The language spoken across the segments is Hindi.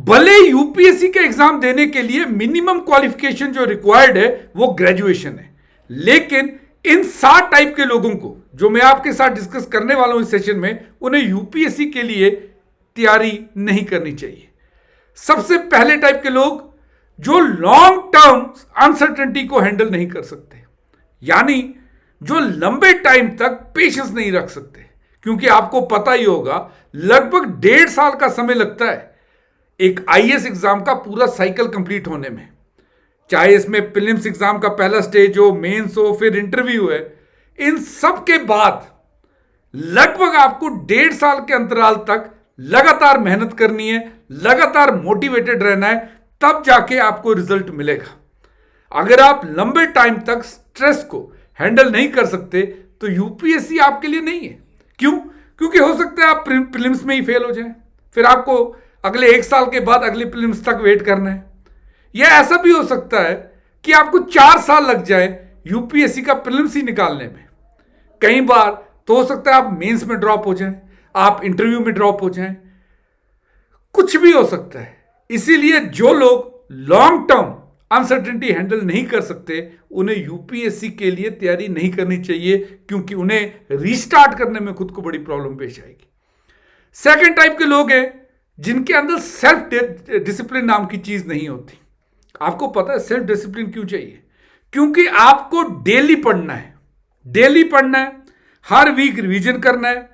भले यूपीएससी के एग्जाम देने के लिए मिनिमम क्वालिफिकेशन जो रिक्वायर्ड है वो ग्रेजुएशन है, लेकिन इन 7 टाइप के लोगों को जो मैं आपके साथ डिस्कस करने वाला हूं इस सेशन में, उन्हें यूपीएससी के लिए तैयारी नहीं करनी चाहिए। सबसे पहले टाइप के लोग जो लॉन्ग टर्म अनसर्टेनिटी को हैंडल नहीं कर सकते, यानी जो लंबे टाइम तक पेशेंस नहीं रख सकते, क्योंकि आपको पता ही होगा लगभग 1.5 साल का समय लगता है एक आईएएस एग्जाम का पूरा साइकिल कंप्लीट होने में। चाहे इसमें प्रीलिम्स एग्जाम का पहला स्टेज हो, मेंस हो, फिर इंटरव्यू है, इन सब के बाद लगभग आपको 1.5 साल के अंतराल तक लगातार मेहनत करनी है, लगातार मोटिवेटेड रहना है, तब जाके आपको रिजल्ट मिलेगा। अगर आप लंबे टाइम तक स्ट्रेस को हैंडल नहीं कर सकते तो यूपीएससी आपके लिए नहीं है। क्यों? क्योंकि हो सकता है आप प्रीलिम्स में ही फेल हो जाएं, फिर आपको अगले 1 साल के बाद अगले प्रीलिम्स तक वेट करना है। यह ऐसा भी हो सकता है कि आपको 4 साल लग जाए यूपीएससी का प्रीलिम्स ही निकालने में। कई बार तो हो सकता है आप मेंस में ड्रॉप हो जाएं, आप इंटरव्यू में ड्रॉप हो जाएं, कुछ भी हो सकता है। इसीलिए जो लोग लॉन्ग टर्म अनसर्टेनिटी हैंडल नहीं कर सकते, उन्हें यूपीएससी के लिए तैयारी नहीं करनी चाहिए, क्योंकि उन्हें रीस्टार्ट करने में खुद को बड़ी प्रॉब्लम पेश आएगी। सेकंड टाइप के लोग हैं जिनके अंदर सेल्फ डिसिप्लिन नाम की चीज नहीं होती। आपको पता है सेल्फ डिसिप्लिन क्यों चाहिए? क्योंकि आपको डेली पढ़ना है, डेली पढ़ना है, हर वीक रिवीजन करना है,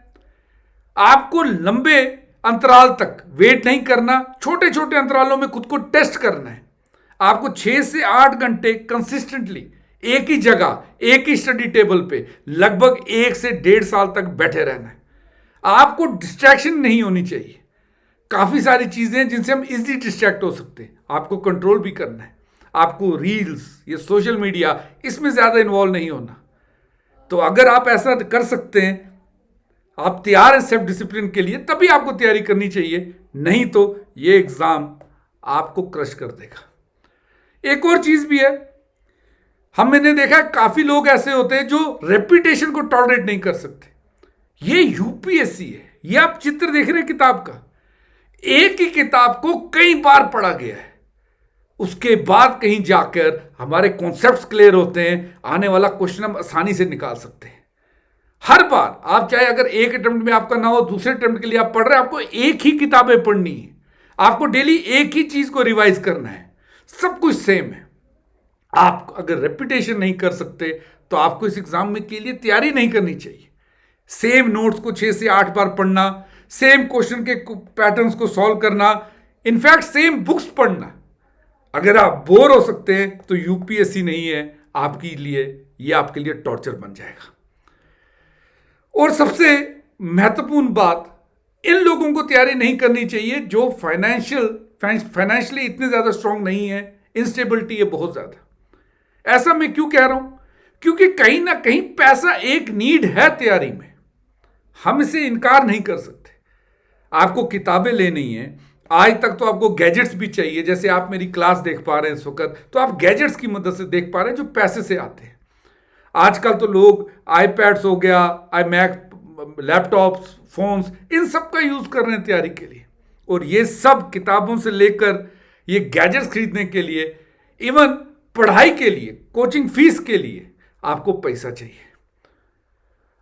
आपको लंबे अंतराल तक वेट नहीं करना, छोटे छोटे अंतरालों में खुद को टेस्ट करना है। आपको 6 से 8 घंटे कंसिस्टेंटली एक ही जगह, एक ही स्टडी टेबल पे लगभग 1 से 1.5 साल तक बैठे रहना है। आपको डिस्ट्रैक्शन नहीं होनी चाहिए। काफी सारी चीजें जिनसे हम इजीली डिस्ट्रैक्ट हो सकते हैं, आपको कंट्रोल भी करना है। आपको रील्स, ये सोशल मीडिया, इसमें ज्यादा इन्वॉल्व नहीं होना। तो अगर आप ऐसा कर सकते हैं, आप तैयार हैं सेल्फ डिसिप्लिन के लिए, तभी आपको तैयारी करनी चाहिए, नहीं तो ये एग्जाम आपको क्रश कर देगा। एक और चीज भी है, मैंने देखा है काफी लोग ऐसे होते हैं जो रेपुटेशन को टॉलरेट नहीं कर सकते। ये यूपीएससी है, ये आप चित्र देख रहे हैं किताब का, एक ही किताब को कई बार पढ़ा गया है, उसके बाद कहीं जाकर हमारे कॉन्सेप्ट्स क्लियर होते हैं, आने वाला क्वेश्चन हम आसानी से निकाल सकते हैं। हर बार आप चाहे अगर एक अटेम्प्ट में आपका ना हो, दूसरे अटेम्प्ट के लिए आप पढ़ रहे हैं, आपको एक ही किताबें पढ़नी है, आपको डेली एक ही चीज को रिवाइज करना है, सब कुछ सेम है। आप अगर रेपुटेशन नहीं कर सकते तो आपको इस एग्जाम में के लिए तैयारी नहीं करनी चाहिए। सेम नोट्स को 6 से 8 बार पढ़ना, सेम क्वेश्चन के पैटर्न्स को सॉल्व करना, इनफैक्ट सेम बुक्स पढ़ना, अगर आप बोर हो सकते हैं तो यूपीएससी नहीं है आपके लिए, यह आपके लिए टॉर्चर बन जाएगा। और सबसे महत्वपूर्ण बात, इन लोगों को तैयारी नहीं करनी चाहिए जो फाइनेंशियली इतने ज्यादा स्ट्रांग नहीं है, इंस्टेबिलिटी है बहुत ज्यादा। ऐसा मैं क्यों कह रहा हूं? क्योंकि कहीं ना कहीं पैसा एक नीड है तैयारी में, हम इसे इनकार नहीं कर सकते। आपको किताबें लेनी है, आज तक तो आपको गैजेट्स भी चाहिए, जैसे आप मेरी क्लास देख पा रहे हैं इस वक्त, तो आप गैजेट्स की मदद से देख पा रहे हैं जो पैसे से आते हैं। आजकल तो लोग आईपैड्स हो गया, मैक, लैपटॉप्स, फोन्स, इन सब का यूज कर रहे हैं तैयारी के लिए। और ये सब किताबों से लेकर ये गैजेट्स खरीदने के लिए, इवन पढ़ाई के लिए, कोचिंग फीस के लिए आपको पैसा चाहिए।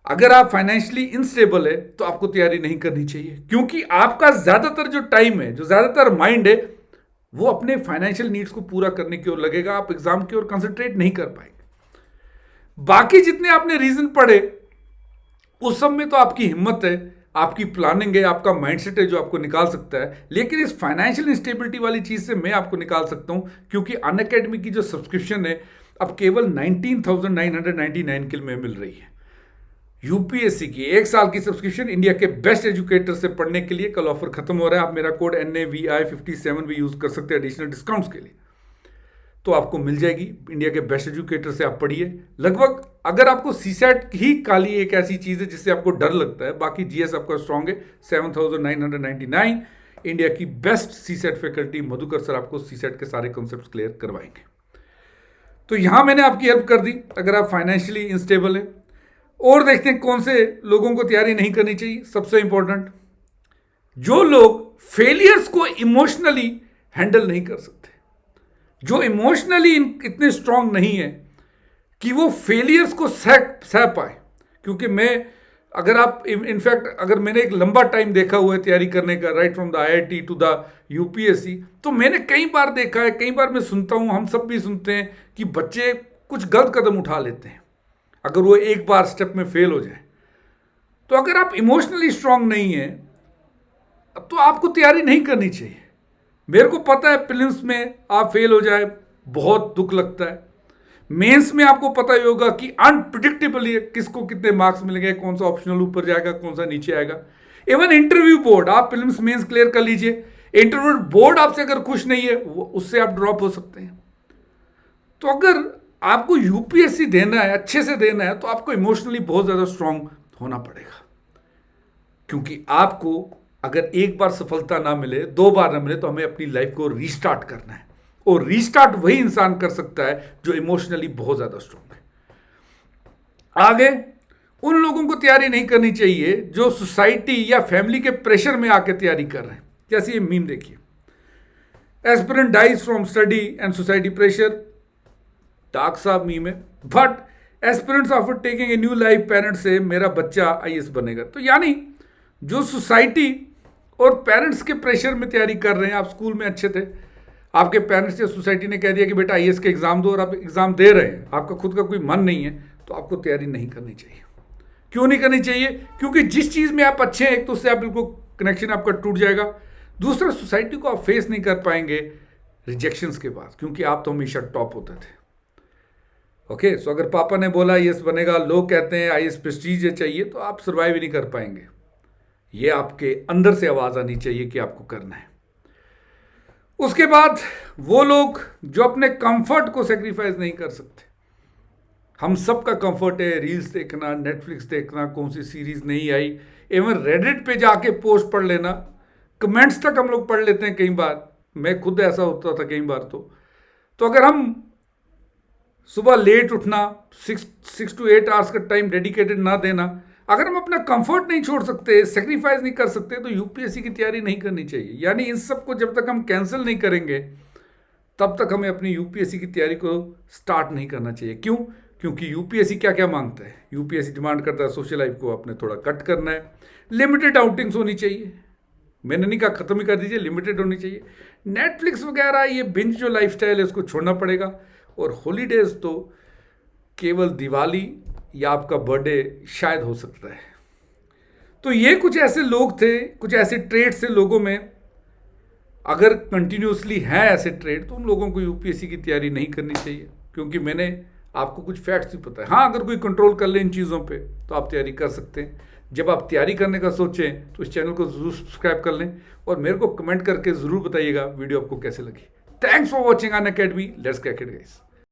अगर आप फाइनेंशियली इनस्टेबल है तो आपको तैयारी नहीं करनी चाहिए, क्योंकि आपका ज्यादातर जो टाइम है, जो ज्यादातर माइंड है, वो अपने फाइनेंशियल नीड्स को पूरा करने की ओर लगेगा। आप एग्जाम की ओर कंसंट्रेट नहीं कर पाएंगे। बाकी जितने आपने रीजन पढ़े उस सब में तो आपकी हिम्मत है, आपकी प्लानिंग है, आपका माइंडसेट है जो आपको निकाल सकता है। लेकिन इस फाइनेंशियल इंस्टेबिलिटी वाली चीज से मैं आपको निकाल सकता हूं, क्योंकि अनअकैडमी की जो सब्सक्रिप्शन है अब केवल 19,999 के में मिल रही है। यूपीएससी की 1 साल की सब्सक्रिप्शन इंडिया के बेस्ट एजुकेटर से पढ़ने के लिए कल ऑफर खत्म हो रहा है। आप मेरा कोड NAVI57 भी यूज कर सकते हैं एडिशनल डिस्काउंट्स के लिए, तो आपको मिल जाएगी। इंडिया के बेस्ट एजुकेटर से आप पढ़िए। लगभग अगर आपको सीसैट ही काली एक ऐसी चीज है जिससे आपको डर लगता है, बाकी जीएस आपका स्ट्रांग है। 7,999 इंडिया की best CSAT faculty Madhukar sir आपको सीसैट के सारे कॉन्सेप्ट्स क्लियर करवाएंगे। तो यहां मैंने आपकी हेल्प कर दी अगर आप फाइनेंशियली इंस्टेबल है। और देखते हैं कौन से लोगों को तैयारी नहीं करनी चाहिए। सबसे इंपॉर्टेंट, जो लोग फेलियर्स को इमोशनली हैंडल नहीं कर सकते, जो इमोशनली इतने स्ट्रांग नहीं है कि वो फेलियर्स को सह पाए। क्योंकि अगर आप इनफैक्ट अगर मैंने एक लंबा टाइम देखा हुआ है तैयारी करने का, right from the IIT to the UPSC, तो मैंने कई बार देखा है, कई बार मैं सुनता हूं, हम सब भी सुनते हैं कि बच्चे कुछ गलत कदम उठा लेते हैं अगर वो एक बार स्टेप में फेल हो जाए। तो अगर आप इमोशनली स्ट्रांग नहीं है तो आपको तैयारी नहीं करनी चाहिए। मेरे को पता है प्रीलिम्स में आप फेल हो जाए बहुत दुख लगता है, मेंस में आपको पता ही होगा कि अनप्रिडिक्टेबल किसको कितने मार्क्स मिलेंगे, कौन सा ऑप्शनल ऊपर जाएगा, कौन सा नीचे आएगा। इवन इंटरव्यू बोर्ड, आप प्रीलिम्स मेंस क्लियर कर लीजिए, इंटरव्यू बोर्ड आपसे अगर खुश नहीं है उससे आप ड्रॉप हो सकते हैं। तो अगर आपको UPSC देना है, अच्छे से देना है, तो आपको इमोशनली बहुत ज्यादा स्ट्रांग होना पड़ेगा। क्योंकि आपको अगर एक बार सफलता ना मिले, 2 बार ना मिले, तो हमें अपनी लाइफ को रीस्टार्ट करना है। और रीस्टार्ट वही इंसान कर सकता है जो इमोशनली बहुत ज्यादा स्ट्रांग है। आगे उन लोगों को तैयारी नहीं करनी चाहिए जो सोसाइटी या फैमिली के प्रेशर में आके तैयारी कर रहे हैं। जैसे ये मीम देखिए, aspirant dies from study and society pressure, dark सा मीम है, but aspirants after taking a new life, parents से मेरा बच्चा IAS बनेगा। तो यानी जो सोसाइटी और पेरेंट्स के प्रेशर में तैयारी कर रहे हैं, आप स्कूल में अच्छे थे, आपके पेरेंट्स या सोसाइटी ने कह दिया कि बेटा IAS के एग्जाम दो, और आप एग्जाम दे रहे हैं, आपका खुद का कोई मन नहीं है, तो आपको तैयारी नहीं करनी चाहिए। क्यों नहीं करनी चाहिए? क्योंकि जिस चीज में आप अच्छे हैं, एक तो उससे आप बिल्कुल कनेक्शन आपका टूट जाएगा, दूसरा सोसाइटी को आप फेस नहीं कर पाएंगे रिजेक्शंस के बाद, क्योंकि आप तो हमेशा टॉप होते थे। ओके, सो अगर पापा ने बोला IAS बनेगा, लोग कहते हैं IAS प्रेस्टीज चाहिए, तो आप सर्वाइव ही नहीं कर पाएंगे। ये आपके अंदर से आवाज आनी चाहिए कि आपको करना है। उसके बाद वो लोग जो अपने कंफर्ट को सेक्रीफाइस नहीं कर सकते। हम सबका कंफर्ट है रील्स देखना, नेटफ्लिक्स देखना, कौन सी सीरीज नहीं आई, इवन रेडिट पे जाके पोस्ट पढ़ लेना, कमेंट्स तक हम लोग पढ़ लेते हैं कई बार, मैं खुद ऐसा होता था कई बार। तो अगर हम सुबह लेट उठना, 6 to 8 आवर्स का टाइम डेडिकेटेड ना देना, अगर हम अपना कंफर्ट नहीं छोड़ सकते, सेक्रीफाइस नहीं कर सकते, तो UPSC की तैयारी नहीं करनी चाहिए। यानी इन सबको जब तक हम कैंसिल नहीं करेंगे तब तक हमें अपनी UPSC की तैयारी को स्टार्ट नहीं करना चाहिए। क्यों? क्योंकि UPSC क्या क्या मांगता है? UPSC डिमांड करता है सोशल लाइफ को अपने थोड़ा कट करना है, लिमिटेड आउटिंग्स होनी चाहिए, मैंने नहीं कहा खत्म ही कर दीजिए, लिमिटेड होनी चाहिए, नेटफ्लिक्स वगैरह ये बिंज जो लाइफस्टाइल है उसको छोड़ना पड़ेगा, और हॉलीडेज तो केवल दिवाली या आपका बर्थडे शायद हो सकता है। तो ये कुछ ऐसे लोग थे, कुछ ऐसे ट्रेड्स थे लोगों में, अगर कंटिन्यूसली है ऐसे ट्रेड, तो उन लोगों को UPSC की तैयारी नहीं करनी चाहिए। क्योंकि मैंने आपको कुछ फैक्ट्स भी पता है। हाँ, अगर कोई कंट्रोल कर ले इन चीज़ों पे तो आप तैयारी कर सकते हैं। जब आप तैयारी करने का सोचें तो इस चैनल को जरूर सब्सक्राइब कर लें, और मेरे को कमेंट करके ज़रूर बताइएगा वीडियो आपको कैसे लगी। Thanks for watching Unacademy, let's crack it guys.